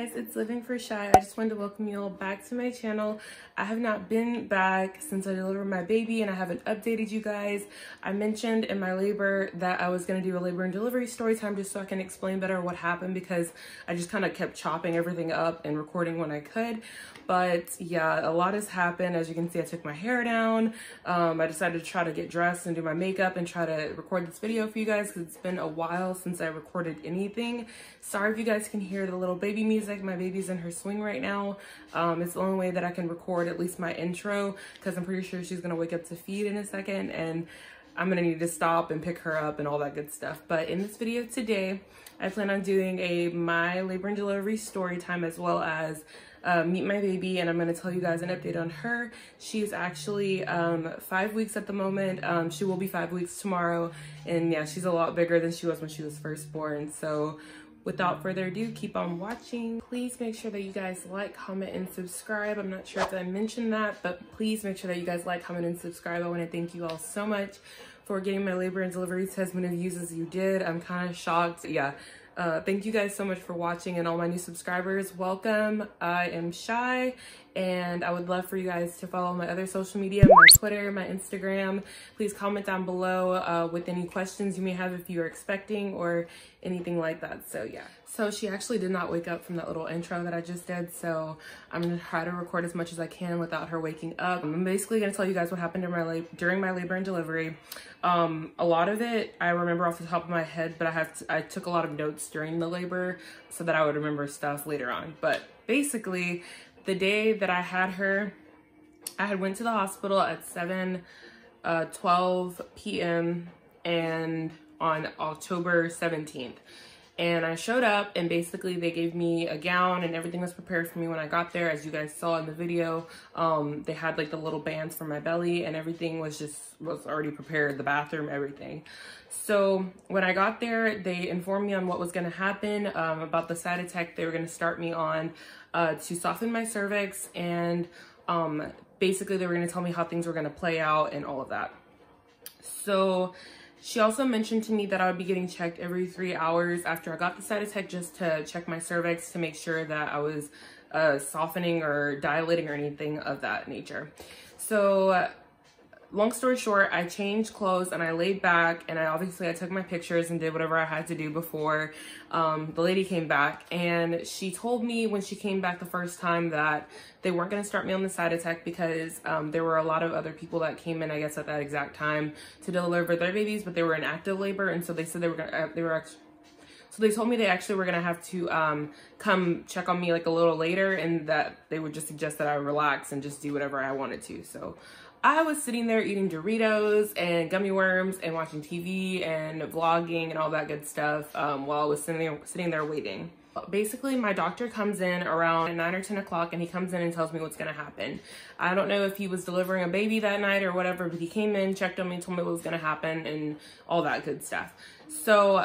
guys, it's Living for Shy. I just wanted to welcome you all back to my channel. I have not been back since I delivered my baby and I haven't updated you guys. I mentioned in my labor that I was going to do a labor and delivery story time just so I can explain better what happened, because I just kind of kept chopping everything up and recording when I could. But yeah, a lot has happened. As you can see, I took my hair down. I decided to try to get dressed and do my makeup and try to record this video for you guys because it's been a while since I recorded anything. Sorry if you guys can hear the little baby music. My baby's in her swing right now. It's the only way that I can record at least my intro, because I'm pretty sure she's gonna wake up to feed in a second and I'm gonna need to stop and pick her up and all that good stuff. But in this video today, I plan on doing my labor and delivery story time, as well as meet my baby, and I'm going to tell you guys an update on her. She's actually 5 weeks at the moment. She will be 5 weeks tomorrow, and yeah, she's a lot bigger than she was when she was first born. So without further ado, keep on watching. Please make sure that you guys like, comment, and subscribe. I'm not sure if I mentioned that, but please make sure that you guys like, comment, and subscribe. I want to thank you all so much for getting my labor and delivery to as many views as you did. I'm kind of shocked. Yeah. Thank you guys so much for watching, and all my new subscribers, welcome. I am Shy, and I would love for you guys to follow my other social media, my Twitter, my Instagram. Please comment down below with any questions you may have if you're expecting or anything like that. So yeah. So she actually did not wake up from that little intro that I just did, so I'm gonna try to record as much as I can without her waking up. I'm basically gonna tell you guys what happened during my labor and delivery. A lot of it I remember off the top of my head, but I took a lot of notes during the labor so that I would remember stuff later on. But basically, the day that I had her, I had went to the hospital at 7:12 p.m. and on October 17th. And I showed up, and basically they gave me a gown and everything was prepared for me when I got there. As you guys saw in the video, they had like the little bands for my belly, and everything was already prepared, the bathroom, everything. So when I got there, they informed me on what was going to happen, about the side attack they were going to start me on to soften my cervix, and basically they were going to tell me how things were going to play out and all of that. So she also mentioned to me that I would be getting checked every 3 hours after I got the side attack, just to check my cervix to make sure that I was softening or dilating or anything of that nature. So long story short, I changed clothes and I laid back, and I took my pictures and did whatever I had to do before the lady came back. And she told me when she came back the first time that they weren't going to start me on the side attack because there were a lot of other people that came in, I guess, at that exact time to deliver their babies, but they were in active labor, and so they said so they told me they actually were gonna have to come check on me like a little later, and that they would just suggest that I relax and just do whatever I wanted to. So I was sitting there eating Doritos and gummy worms and watching TV and vlogging and all that good stuff while I was sitting there waiting. Basically, my doctor comes in around 9 or 10 o'clock, and he comes in and tells me what's going to happen. I don't know if he was delivering a baby that night or whatever, but he came in, checked on me, told me what was going to happen and all that good stuff. So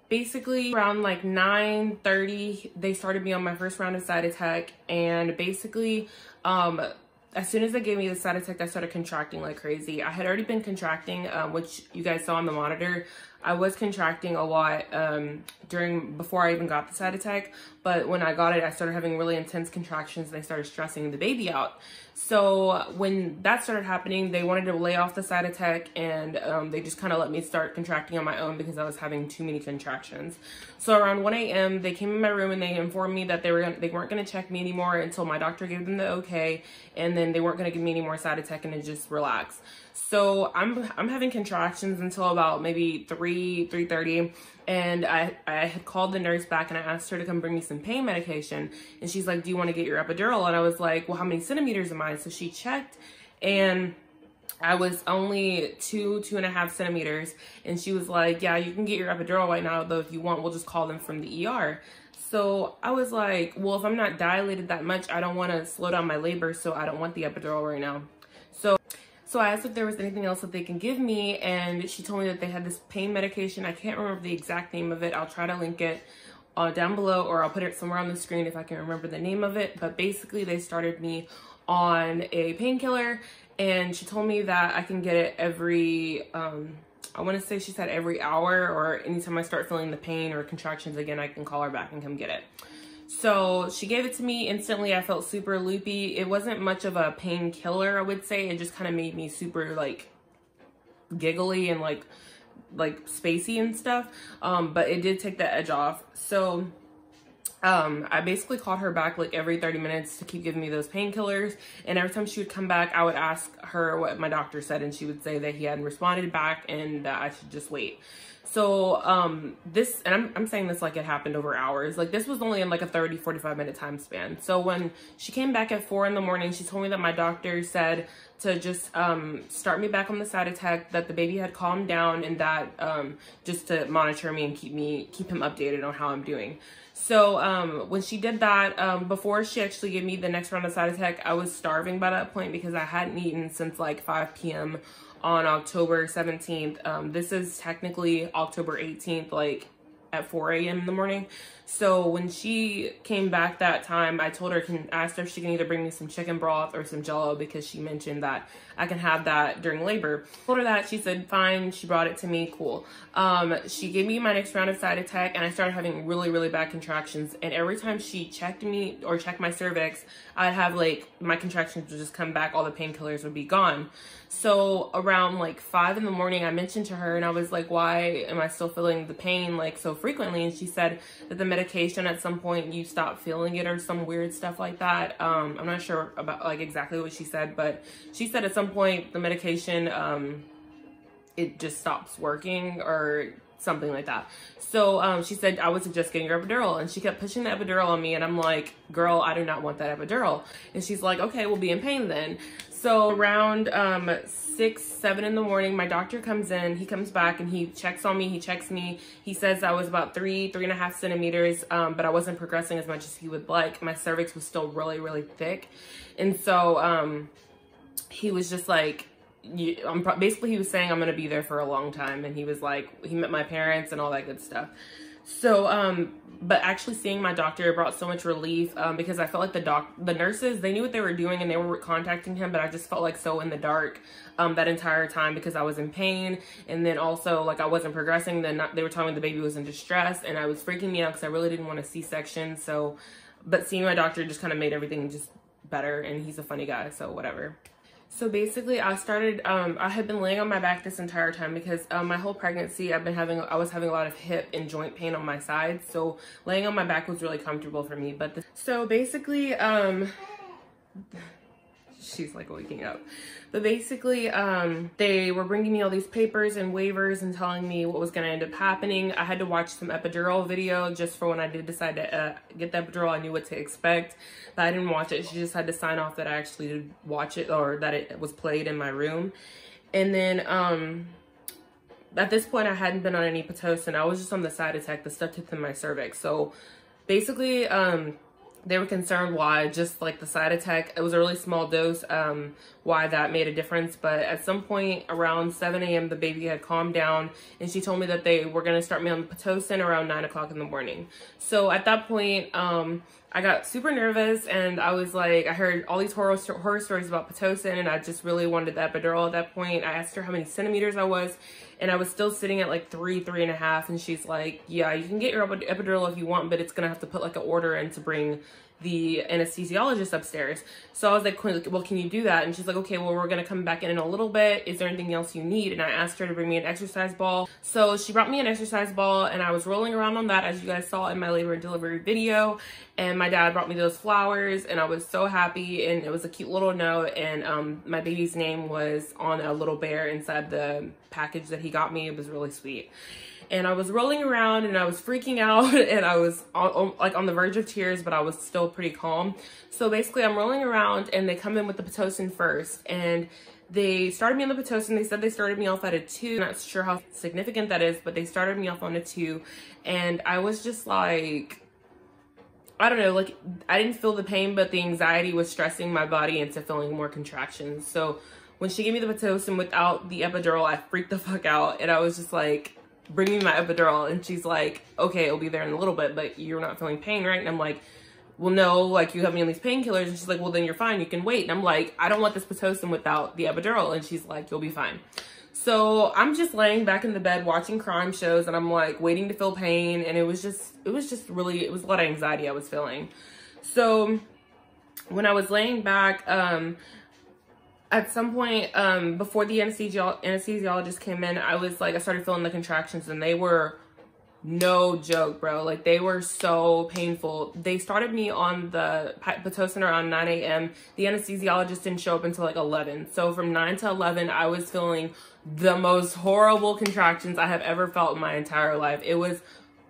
basically around like 9:30, they started me on my first round of side attack, and basically as soon as they gave me the side attack, I started contracting like crazy. I had already been contracting, which you guys saw on the monitor. I was contracting a lot before I even got the side attack, but when I got it, I started having really intense contractions and I started stressing the baby out. So when that started happening, they wanted to lay off the side attack, and they just kind of let me start contracting on my own because I was having too many contractions. So around 1 a.m., they came in my room and they informed me that they weren't going to check me anymore until my doctor gave them the okay, and then they weren't going to give me any more side attack and to just relax. So I'm having contractions until about maybe 3:30, and I had called the nurse back and I asked her to come bring me some pain medication, and she's like, do you want to get your epidural? And I was like, well, how many centimeters am I? So she checked, and I was only 2.5 centimeters, and she was like, yeah, you can get your epidural right now, though if you want, we'll just call them from the ER. So I was like, well, if I'm not dilated that much, I don't want to slow down my labor, so I don't want the epidural right now. So I asked if there was anything else that they can give me, and she told me that they had this pain medication. I can't remember the exact name of it. I'll try to link it down below, or I'll put it somewhere on the screen if I can remember the name of it. But basically, they started me on a painkiller, and she told me that I can get it every, I want to say she said every hour, or anytime I start feeling the pain or contractions again, I can call her back and come get it. So she gave it to me instantly. I felt super loopy. It wasn't much of a painkiller, I would say. It just kind of made me super like giggly and like spacey and stuff. But it did take the edge off. So I basically called her back like every 30 minutes to keep giving me those painkillers. And every time she would come back, I would ask her what my doctor said, and she would say that he hadn't responded back and that I should just wait. So this, and I'm saying this like it happened over hours. Like this was only in like a 30-45 minute time span. So when she came back at 4 in the morning, she told me that my doctor said to just start me back on the Cytotec, that the baby had calmed down, and that just to monitor me and keep him updated on how I'm doing. So when she did that, before she actually gave me the next round of Cytotec, I was starving by that point because I hadn't eaten since like 5 p.m. on October 17th. This is technically October 18th, like at 4 a.m. in the morning. So when she came back that time, I told her, asked her if she can either bring me some chicken broth or some Jello, because she mentioned that I can have that during labor. I told her that, she said fine, she brought it to me, cool. She gave me my next round of Cytotec, and I started having really bad contractions, and every time she checked me or checked my cervix, I'd have like, my contractions would just come back, all the painkillers would be gone. So around like 5 in the morning, I mentioned to her, and I was like, why am I still feeling the pain like so frequently? And she said that the medication, at some point you stop feeling it or some weird stuff like that. I'm not sure about like exactly what she said, but she said at some point the medication, it just stops working or something like that. So she said I was just getting her epidural, and she kept pushing the epidural on me, and I'm like, girl, I do not want that epidural. And she's like, okay, we'll be in pain then. So around 6, 7 in the morning, my doctor comes in, he comes back and he checks on me, he checks me. He says I was about 3.5 centimeters, but I wasn't progressing as much as he would like. My cervix was still really thick. And so he was just like, basically he was saying I'm gonna be there for a long time, and he was like, he met my parents and all that good stuff. So but actually seeing my doctor brought so much relief, because I felt like the nurses, they knew what they were doing and they were contacting him, but I just felt like so in the dark that entire time, because I was in pain, and then also like I wasn't progressing. Then they were telling me the baby was in distress, and I was freaking me out because I really didn't want a C-section. So, but seeing my doctor just kind of made everything just better, and he's a funny guy, so whatever. So basically I started, I had been laying on my back this entire time because my whole pregnancy I was having a lot of hip and joint pain on my side. So laying on my back was really comfortable for me. But so basically, she's like waking up. But basically, they were bringing me all these papers and waivers and telling me what was going to end up happening. I had to watch some epidural video just for when I did decide to get the epidural. I knew what to expect, but I didn't watch it. She just had to sign off that I actually did watch it, or that it was played in my room. And then at this point, I hadn't been on any Pitocin. I was just on the Cytotec, the stuff in my cervix. So basically, they were concerned why just like the Cytotec, it was a really small dose, why that made a difference. But at some point around 7 a.m. the baby had calmed down, and she told me that they were going to start me on Pitocin around 9 o'clock in the morning. So at that point, I got super nervous, and I was like, I heard all these horror stories about Pitocin, and I just really wanted the epidural at that point. I asked her how many centimeters I was, and I was still sitting at like 3.5, and she's like, yeah, you can get your epidural if you want, but it's gonna have to put like an order in to bring the anesthesiologist upstairs. So I was like, well, can you do that? And she's like, okay, well, we're gonna come back in a little bit. Is there anything else you need? And I asked her to bring me an exercise ball. So she brought me an exercise ball, and I was rolling around on that, as you guys saw in my labor and delivery video. And my dad brought me those flowers, and I was so happy, and it was a cute little note, and my baby's name was on a little bear inside the package that he got me. It was really sweet. And I was rolling around, and I was freaking out, and I was on the verge of tears, but I was still pretty calm. So basically I'm rolling around, and they come in with the Pitocin first, and they started me on the Pitocin. They said they started me off at a 2. I'm not sure how significant that is, but they started me off on a 2, and I was just like, I don't know, like I didn't feel the pain, but the anxiety was stressing my body into feeling more contractions. So when she gave me the Pitocin without the epidural, I freaked the fuck out, and I was just like, bring me my epidural. And she's like, okay, it'll be there in a little bit, but you're not feeling pain, right? And I'm like, well, no, like you have me on these painkillers. And she's like, well, then you're fine, you can wait. And I'm like, I don't want this Pitocin without the epidural. And she's like, you'll be fine. So I'm just laying back in the bed watching crime shows, and I'm like waiting to feel pain. And it was just a lot of anxiety I was feeling. So when I was laying back, at some point, before the anesthesiologist came in, I started feeling the contractions, and they were no joke, bro. Like, they were so painful. They started me on the Pitocin around 9 a.m. The anesthesiologist didn't show up until like 11. So from 9 to 11, I was feeling the most horrible contractions I have ever felt in my entire life. It was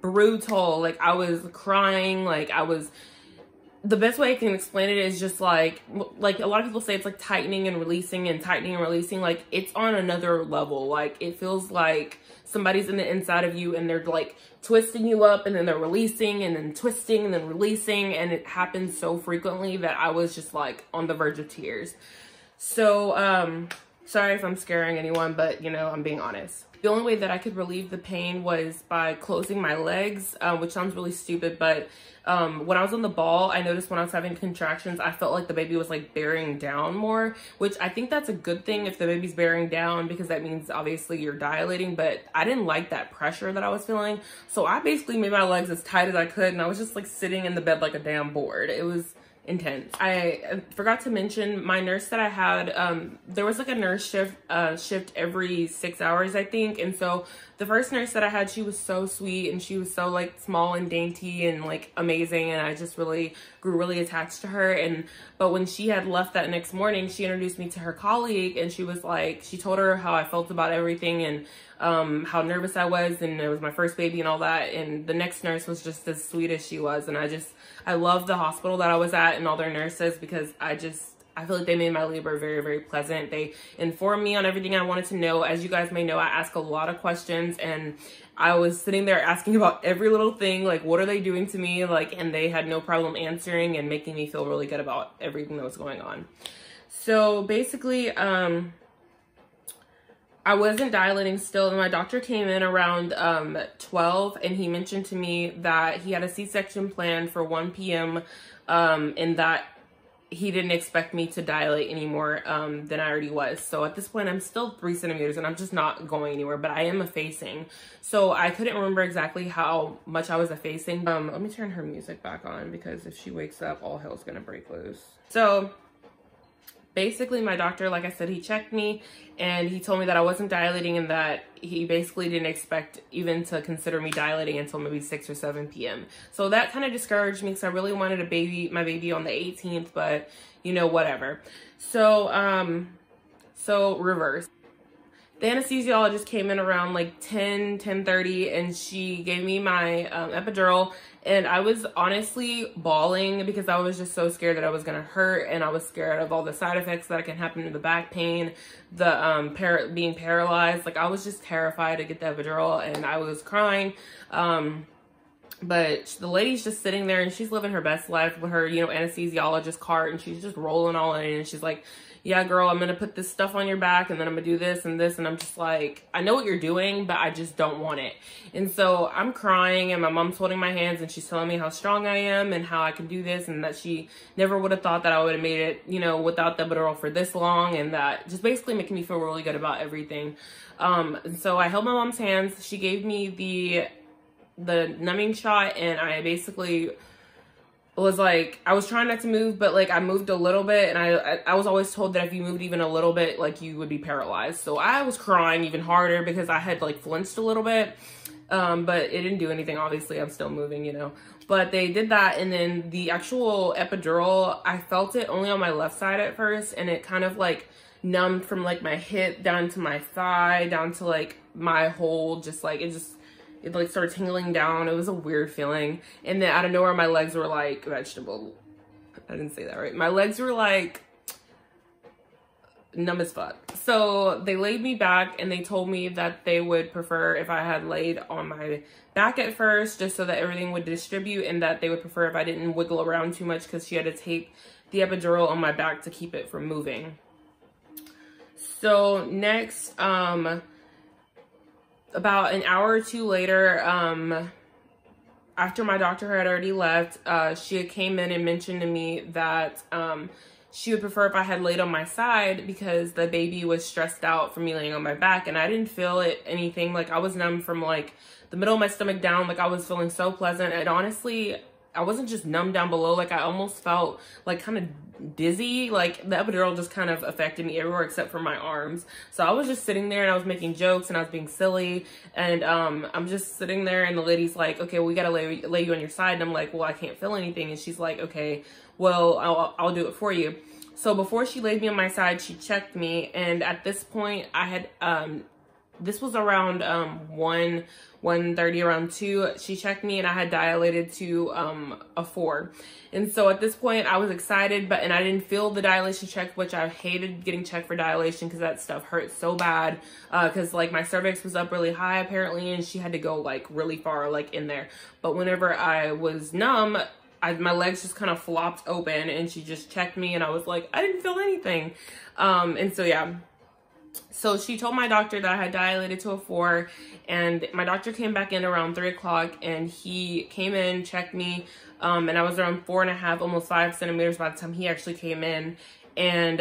brutal. Like, I was crying. Like, the best way I can explain it is just like a lot of people say it's like tightening and releasing and tightening and releasing. Like, it's on another level. Like, it feels like somebody's in the inside of you and they're like twisting you up, and then they're releasing, and then twisting, and then releasing. And it happens so frequently that I was just like on the verge of tears. So, sorry if I'm scaring anyone, but you know, I'm being honest. The only way that I could relieve the pain was by closing my legs, which sounds really stupid, but when I was on the ball, I noticed when I was having contractions, I felt like the baby was like bearing down more, which I think that's a good thing if the baby's bearing down, because that means obviously you're dilating. But I didn't like that pressure that I was feeling. So I basically made my legs as tight as I could, and I was just like sitting in the bed like a damn board. It was intense. I forgot to mention my nurse that I had, there was like a nurse shift every 6 hours, I think. And so the first nurse that I had, she was so sweet, and she was so like small and dainty and like amazing, and I just grew really attached to her. But when she had left that next morning, she introduced me to her colleague, and she was like, she told her how I felt about everything, and how nervous I was, and it was my first baby and all that. And the next nurse was just as sweet as she was. And I love the hospital that I was at and all their nurses, because I feel like they made my labor very, very pleasant. They informed me on everything I wanted to know. As you guys may know, I ask a lot of questions, and I was sitting there asking about every little thing, like what are they doing to me, like, and they had no problem answering and making me feel really good about everything that was going on. So basically, I wasn't dilating still, and my doctor came in around 12, and he mentioned to me that he had a C-section planned for 1 p.m. And that he didn't expect me to dilate any more than I already was. So at this point, I'm still 3 centimeters, and I'm just not going anywhere, but I am effacing. So I couldn't remember exactly how much I was effacing. Let me turn her music back on, because if she wakes up, all hell's gonna break loose. So basically, my doctor, like I said, he checked me, and he told me that I wasn't dilating, and that he basically didn't expect even to consider me dilating until maybe 6 or 7 p.m. So that kind of discouraged me, because I really wanted my baby on the 18th, but you know, whatever. So, so reverse. The anesthesiologist came in around like 10:30, and she gave me my epidural, and I was honestly bawling, because I was just so scared that I was gonna hurt, and I was scared of all the side effects that can happen to the back pain, the being paralyzed. Like, I was just terrified to get the epidural, and I was crying. But the lady's just sitting there, and she's living her best life with her, you know, anesthesiologist cart, and she's just rolling all in, and she's like, yeah, girl, I'm going to put this stuff on your back, and then I'm going to do this and this. And I'm just like, I know what you're doing, but I just don't want it. And so I'm crying, and my mom's holding my hands, and she's telling me how strong I am and how I can do this, and that she never would have thought that I would have made it, you know, without the epidural for this long, and that just basically making me feel really good about everything. And so I held my mom's hands. She gave me the numbing shot, and I basically was like, I was trying not to move, but like I moved a little bit, and I was always told that if you moved even a little bit, like you would be paralyzed. So I was crying even harder, because I had like flinched a little bit, but it didn't do anything. Obviously, I'm still moving, you know. But they did that, and then the actual epidural, I felt it only on my left side at first, and it kind of like numbed from like my hip down to my thigh, down to like my whole, just like it like started tingling down. It was a weird feeling. And then out of nowhere, my legs were like vegetable. I didn't say that right. My legs were like numb as fuck. So they laid me back, and they told me that they would prefer if I had laid on my back at first, just so that everything would distribute, and that they would prefer if I didn't wiggle around too much, because she had to tape the epidural on my back to keep it from moving. So next, about an hour or two later, after my doctor had already left, she had came in and mentioned to me that she would prefer if I had laid on my side because the baby was stressed out from me laying on my back, and I didn't feel anything. Like, I was numb from like the middle of my stomach down. Like, I was feeling so pleasant, and honestly, I wasn't just numb down below. Like, I almost felt like kind of dizzy. Like, the epidural just kind of affected me everywhere except for my arms. So I was just sitting there and I was making jokes and I was being silly. And I'm just sitting there and the lady's like, okay, well, we gotta lay you on your side. And I'm like, well, I can't feel anything. And she's like, okay, well, I'll do it for you. So before she laid me on my side, she checked me. And at this point, I had, this was around 1:30, around 2. She checked me and I had dilated to a 4. And so at this point I was excited, and I didn't feel the dilation check, which I hated getting checked for dilation because that stuff hurt so bad, because like my cervix was up really high apparently, and she had to go like really far like in there. But whenever I was numb, my legs just kind of flopped open, and she just checked me and I was like, I didn't feel anything. And so yeah. So she told my doctor that I had dilated to a 4, and my doctor came back in around 3 o'clock, and he came in, checked me, and I was around 4.5, almost 5 centimeters by the time he actually came in. And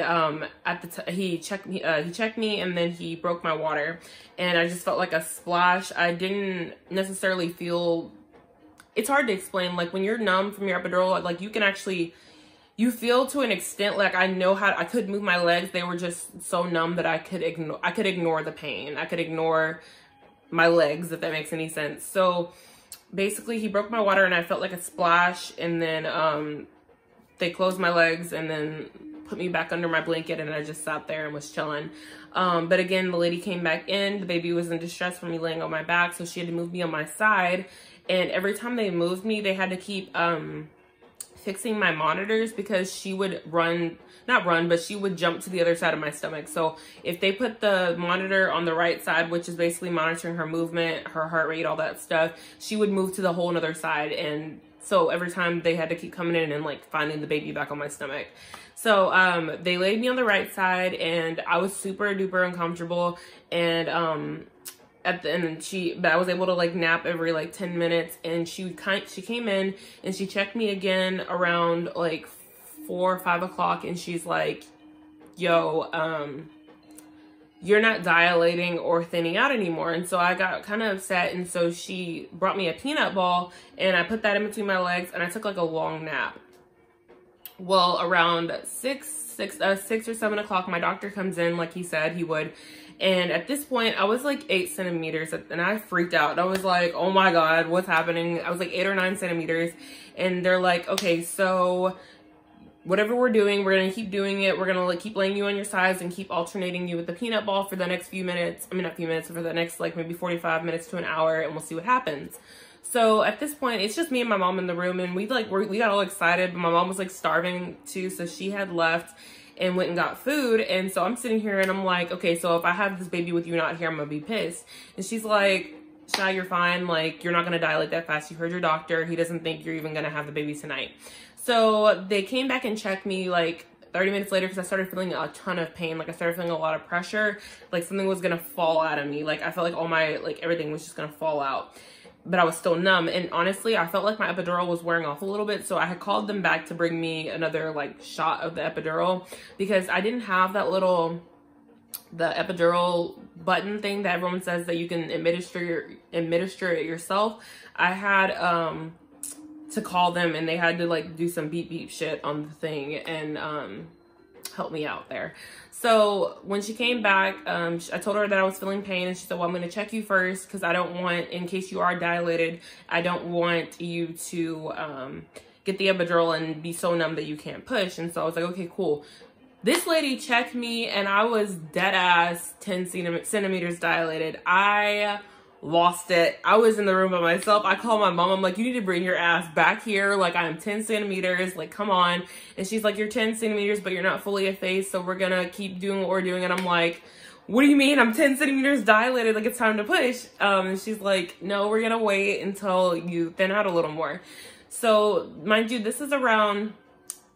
he checked me, and then he broke my water, and I just felt like a splash. I didn't necessarily feel. It's hard to explain. Like, when you're numb from your epidural, like you can actually. You feel to an extent, like I could move my legs. They were just so numb that I could ignore the pain. I could ignore my legs, if that makes any sense. So basically he broke my water and I felt like a splash, and then they closed my legs and then put me back under my blanket, and I just sat there and was chilling. But again, the lady came back in. The baby was in distress from me laying on my back, so she had to move me on my side. And every time they moved me, they had to keep fixing my monitors, because she would she would jump to the other side of my stomach. So if they put the monitor on the right side, which is basically monitoring her movement, her heart rate, all that stuff, she would move to the whole other side. And so every time they had to keep coming in and like finding the baby back on my stomach. So they laid me on the right side, and I was super duper uncomfortable. And but I was able to like nap every like 10 minutes, and she came in and she checked me again around like 4 or 5 o'clock, and she's like, yo, you're not dilating or thinning out anymore. And so I got kind of upset, and so she brought me a peanut ball, and I put that in between my legs, and I took like a long nap. Well, around 6 or 7 o'clock, my doctor comes in like he said he would. And at this point, I was like 8 centimeters, and I freaked out. I was like, oh my God, what's happening? I was like 8 or 9 centimeters. And they're like, okay, so whatever we're doing, we're going to keep doing it. We're going to like keep laying you on your sides and keep alternating you with the peanut ball for the next few minutes. I mean, not few minutes, for the next like maybe 45 minutes to an hour, and we'll see what happens. So at this point, it's just me and my mom in the room, and we got all excited, but my mom was like starving too, so she had left and went and got food. And so I'm sitting here and I'm like, okay, so if I have this baby with you not here, I'm gonna be pissed. And she's like, Shy, you're fine. Like, you're not gonna dilate that fast. You heard your doctor. He doesn't think you're even gonna have the baby tonight. So they came back and checked me like 30 minutes later, because I started feeling a ton of pain. Like, I started feeling a lot of pressure. Like, something was gonna fall out of me. Like, I felt like all my, like, everything was just gonna fall out. But I was still numb. And honestly, I felt like my epidural was wearing off a little bit. So I had called them back to bring me another like shot of the epidural, because I didn't have that the epidural button thing that everyone says that you can administer it yourself. I had to call them, and they had to like do some beep beep shit on the thing and help me out there. So when she came back, I told her that I was feeling pain, and she said, well, I'm going to check you first, because I don't want, in case you are dilated, I don't want you to get the epidural and be so numb that you can't push. And so I was like, okay, cool. This lady checked me, and I was dead ass 10 centimeters dilated. I lost it. I was in the room by myself. I called my mom. I'm like, you need to bring your ass back here. Like, I am 10 centimeters. Like, come on. And she's like, you're 10 centimeters, but you're not fully effaced, so we're gonna keep doing what we're doing. And I'm like, what do you mean? I'm 10 centimeters dilated. Like, it's time to push. And she's like, no, we're gonna wait until you thin out a little more. So, mind you, this is around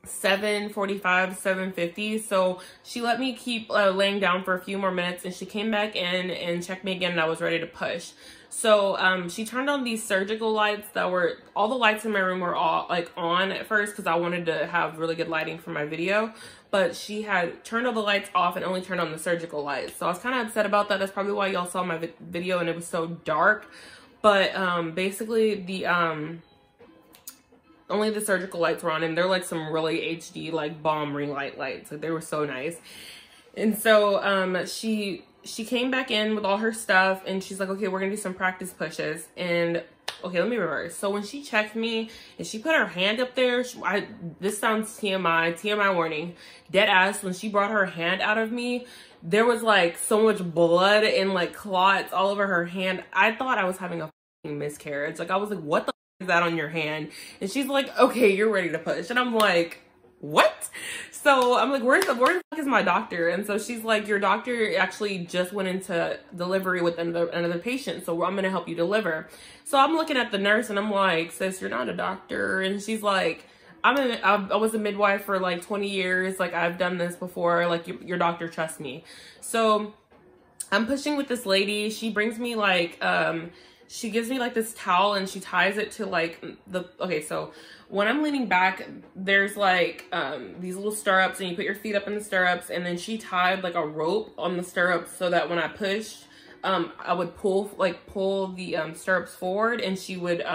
7:45, 7:50. So she let me keep laying down for a few more minutes, and she came back in and checked me again, and I was ready to push. So she turned on these surgical lights that were, all the lights in my room were all like on at first because I wanted to have really good lighting for my video, but she had turned all the lights off and only turned on the surgical lights. So I was kind of upset about that. That's probably why y'all saw my video and it was so dark. But basically the only the surgical lights were on, and they're like some really HD like bomb ring lights. Like they were so nice. And so she came back in with all her stuff, and she's like, okay, we're gonna do some practice pushes. And okay, let me reverse. So when she checked me and she put her hand up there, this sounds TMI warning, dead ass, when she brought her hand out of me, there was like so much blood and like clots all over her hand. I thought I was having a miscarriage. Like I was like, what the is that on your hand? And she's like, okay, you're ready to push. And I'm like, what? So I'm like, where the fuck is my doctor? And so she's like, your doctor actually just went into delivery with another patient, so I'm gonna help you deliver. So I'm looking at the nurse and I'm like, sis, you're not a doctor. And she's like, I was a midwife for like 20 years. Like I've done this before. Like your doctor trusts me. So I'm pushing with this lady. She brings me like, she gives me like this towel and she ties it to like okay, so when I'm leaning back, there's like these little stirrups, and you put your feet up in the stirrups, and then she tied like a rope on the stirrups so that when I pushed, I would pull the stirrups forward, and she would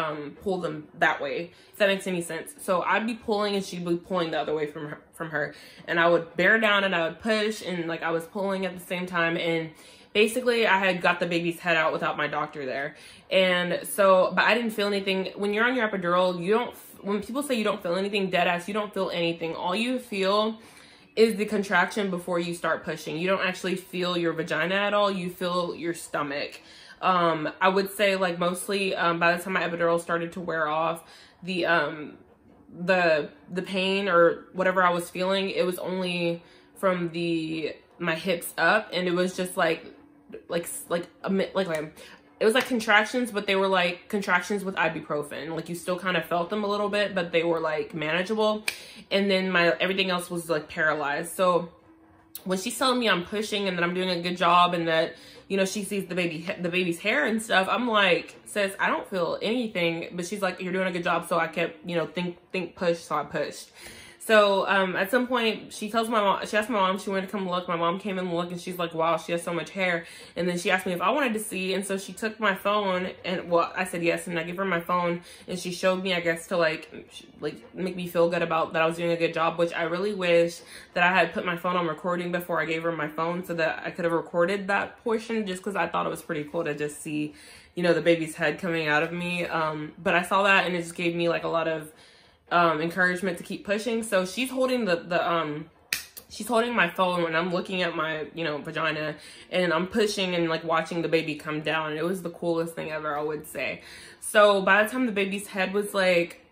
pull them that way, if that makes any sense. So I'd be pulling and she'd be pulling the other way from her, and I would bear down and I would push, and like I was pulling at the same time. And basically I had got the baby's head out without my doctor there. And so, but I didn't feel anything. When you're on your epidural, you don't, when people say you don't feel anything, dead ass, you don't feel anything. All you feel is the contraction before you start pushing. You don't actually feel your vagina at all. You feel your stomach. I would say like mostly by the time my epidural started to wear off, the pain or whatever I was feeling, it was only from my hips up, and it was just like it was like contractions, but they were like contractions with ibuprofen. Like you still kind of felt them a little bit, but they were like manageable. And then everything else was like paralyzed. So when she's telling me I'm pushing and that I'm doing a good job and that, you know, she sees the baby's hair and stuff, I'm like, sis, I don't feel anything. But she's like, you're doing a good job. So I kept, you know, think push. So I pushed. So at some point, she asked my mom, she wanted to come look. My mom came in and looked, and she's like, wow, she has so much hair. And then she asked me if I wanted to see. And so she took my phone, and well, I said yes. And I gave her my phone, and she showed me, I guess, to like make me feel good about that I was doing a good job, which I really wish that I had put my phone on recording before I gave her my phone so that I could have recorded that portion, just because I thought it was pretty cool to just see, you know, the baby's head coming out of me. But I saw that, and it just gave me like a lot of encouragement to keep pushing. So she's holding she's holding my phone when I'm looking at my, you know, vagina, and I'm pushing and like watching the baby come down. And it was the coolest thing ever, I would say. So by the time the baby's head was like,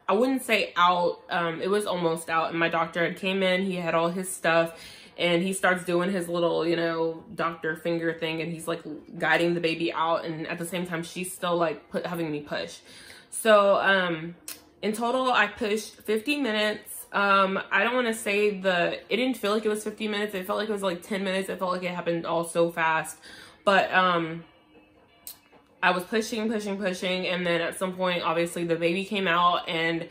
I wouldn't say out, it was almost out, and my doctor had came in, he had all his stuff, and he starts doing his little, you know, doctor finger thing, and he's like guiding the baby out, and at the same time she's still like having me push. So in total, I pushed 50 minutes. I don't want to say it didn't feel like it was 50 minutes. It felt like it was like 10 minutes. It felt like it happened all so fast. But I was pushing. And then at some point, obviously, the baby came out. And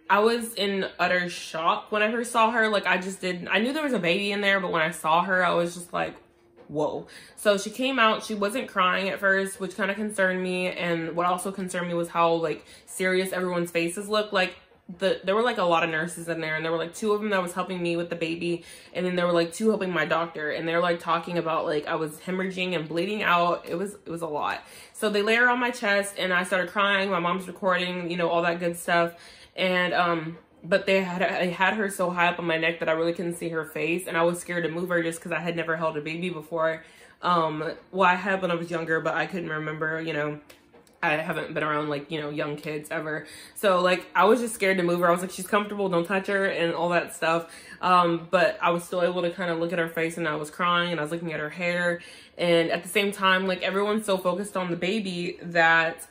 I was in utter shock when I first saw her. Like, I knew there was a baby in there. But when I saw her, I was just like, whoa. So she came out. She wasn't crying at first, which kind of concerned me. And what also concerned me was how like serious everyone's faces looked. Like there were like a lot of nurses in there, and there were like 2 of them that was helping me with the baby, and then there were like 2 helping my doctor, and they're like talking about like I was hemorrhaging and bleeding out. It was a lot. So they lay her on my chest, and I started crying. My mom's recording, you know, all that good stuff. And but they had her so high up on my neck that I really couldn't see her face, and I was scared to move her just because I had never held a baby before. Well, I had when I was younger, but I couldn't remember, you know, I haven't been around like, you know, young kids ever. So like, I was just scared to move her. I was like, she's comfortable, don't touch her, and all that stuff. But I was still able to kind of look at her face, and I was crying, and I was looking at her hair. And at the same time, like everyone's so focused on the baby that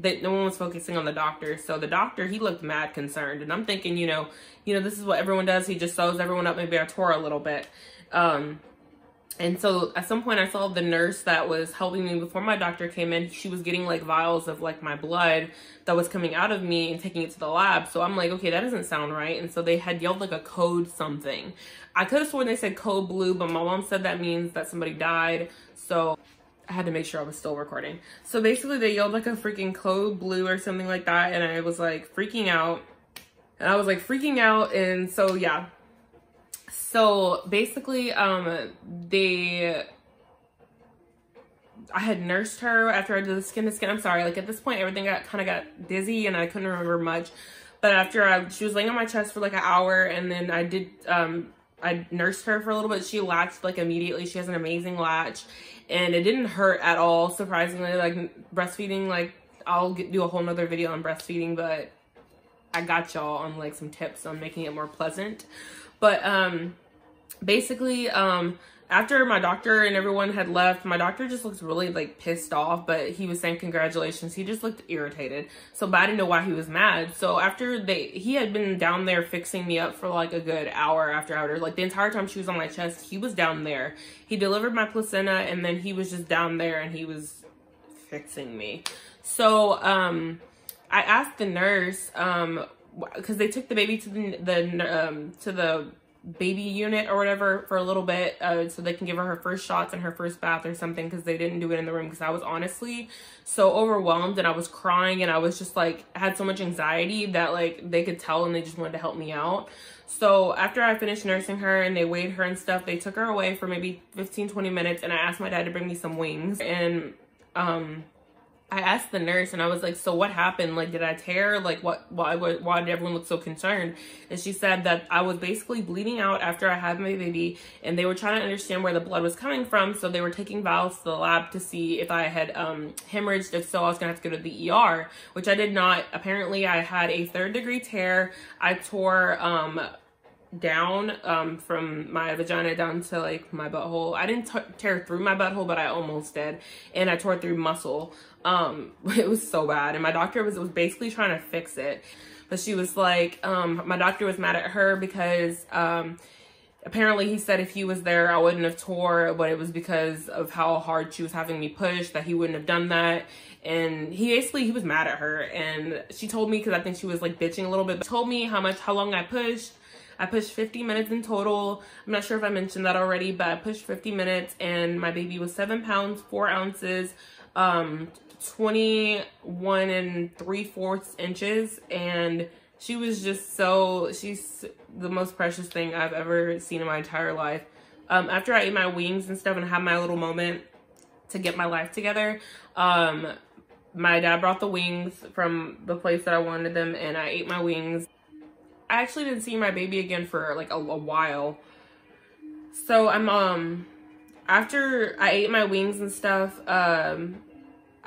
no one was focusing on the doctor. So the doctor, he looked mad concerned, and I'm thinking, you know, this is what everyone does. He just sews everyone up. Maybe I tore a little bit. And so at some point I saw the nurse that was helping me before my doctor came in. She was getting like vials of like my blood that was coming out of me and taking it to the lab. So I'm like, okay, that doesn't sound right. And so they had yelled like a code something. I could have sworn they said code blue, but my mom said that means that somebody died. So I had to make sure I was still recording. So basically they yelled like a freaking code blue or something like that. And I was like freaking out. And so yeah. So basically, I had nursed her after I did the skin to skin. I'm sorry, like at this point, everything kind of got dizzy and I couldn't remember much. But after she was laying on my chest for like an hour, and then I nursed her for a little bit. She latched like immediately. She has an amazing latch, and it didn't hurt at all. Surprisingly, like breastfeeding, like I'll do a whole nother video on breastfeeding, but I got y'all on like some tips on making it more pleasant. But basically, after my doctor and everyone had left, my doctor just looked really like pissed off, but he was saying congratulations. He just looked irritated. So, but I didn't know why he was mad. So after he had been down there fixing me up for like a good hour after, like the entire time she was on my chest, he was down there. He delivered my placenta, and then he was just down there and he was fixing me. So, I asked the nurse, because they took the baby to the baby unit or whatever for a little bit, so they can give her first shots and her first bath or something, because they didn't do it in the room, because I was honestly so overwhelmed and I was crying and I was just like, I had so much anxiety that like they could tell and they just wanted to help me out. So after I finished nursing her and they weighed her and stuff, they took her away for maybe 15-20 minutes, and I asked my dad to bring me some wings. And I asked the nurse, and I was like, so what happened? Like, did I tear? Like, why did everyone look so concerned? And she said that I was basically bleeding out after I had my baby, and they were trying to understand where the blood was coming from. So they were taking vials to the lab to see if I had hemorrhaged. If so, I was going to have to go to the ER, which I did not. Apparently, I had a 3rd-degree tear. I tore down from my vagina down to like my butthole. I didn't tear through my butthole, but I almost did. And I tore through muscle. It was so bad, and my doctor was basically trying to fix it, but she was like, my doctor was mad at her because apparently he said if he was there I wouldn't have tore, but it was because of how hard she was having me push that he wouldn't have done that. And he was mad at her, and she told me, because I think she was like bitching a little bit, but told me how long I pushed. I pushed 50 minutes in total. I'm not sure if I mentioned that already, but I pushed 50 minutes, and my baby was 7 pounds, 4 ounces, 21 3/4 inches, and she was just she's the most precious thing I've ever seen in my entire life. After I ate my wings and stuff and had my little moment to get my life together, my dad brought the wings from the place that I wanted them, and I ate my wings. I actually didn't see my baby again for like a while. So after I ate my wings and stuff,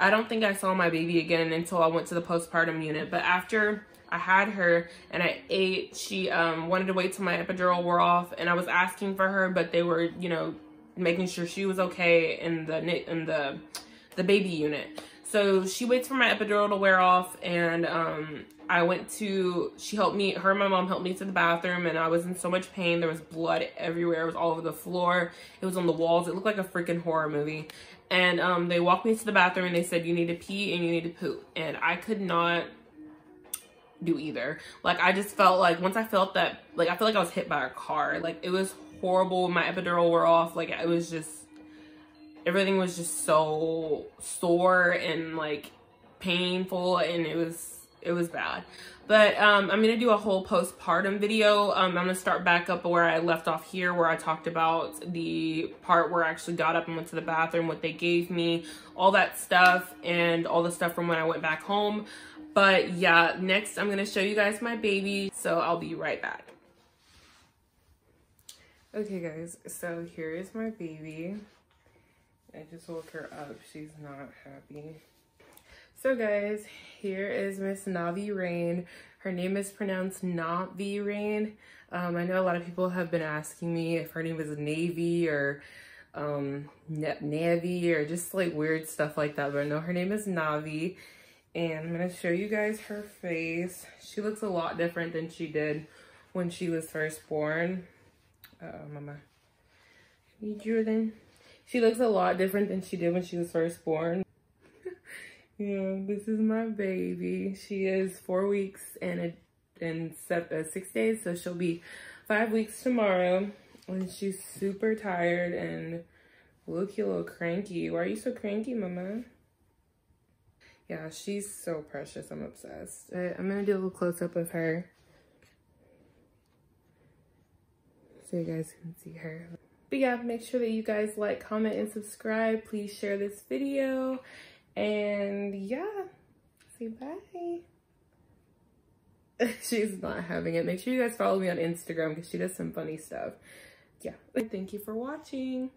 I don't think I saw my baby again until I went to the postpartum unit. But after I had her and I ate, she wanted to wait till my epidural wore off, and I was asking for her, but they were, you know, making sure she was okay in the baby unit. So she waits for my epidural to wear off, and she helped me, her and my mom helped me to the bathroom, and I was in so much pain. There was blood everywhere. It was all over the floor. It was on the walls. It looked like a freaking horror movie. And they walked me to the bathroom, and they said, you need to pee and you need to poop. And I could not do either. Like, I just felt like, once I felt that, like, I felt like I was hit by a car. Like, it was horrible. My epidural wore off. Like, it was just, everything was just so sore and like painful, and it was bad. But I'm gonna do a whole postpartum video. I'm gonna start back up where I left off here, where I talked about the part where I actually got up and went to the bathroom, what they gave me, all that stuff, and all the stuff from when I went back home. But yeah, next I'm gonna show you guys my baby, so I'll be right back. Okay guys, so here is my baby. I just woke her up. She's not happy. So guys, here is Miss Navi Rain. Her name is pronounced Navi Rain. I know a lot of people have been asking me if her name is Navy or Navi or just like weird stuff like that, but no, her name is Navi. And I'm gonna show you guys her face. She looks a lot different than she did when she was first born. Uh-oh, mama. You drew then? She looks a lot different than she did when she was first born. Yeah, this is my baby. She is 4 weeks and 6 days, so she'll be 5 weeks tomorrow. And she's super tired and look, you a little cranky. Why are you so cranky, mama? Yeah, she's so precious. I'm obsessed. I'm gonna do a little close-up of her so you guys can see her. But yeah, make sure that you guys like, comment, and subscribe. Please share this video. And yeah, say bye. She's not having it. Make sure you guys follow me on Instagram because she does some funny stuff. Yeah, thank you for watching.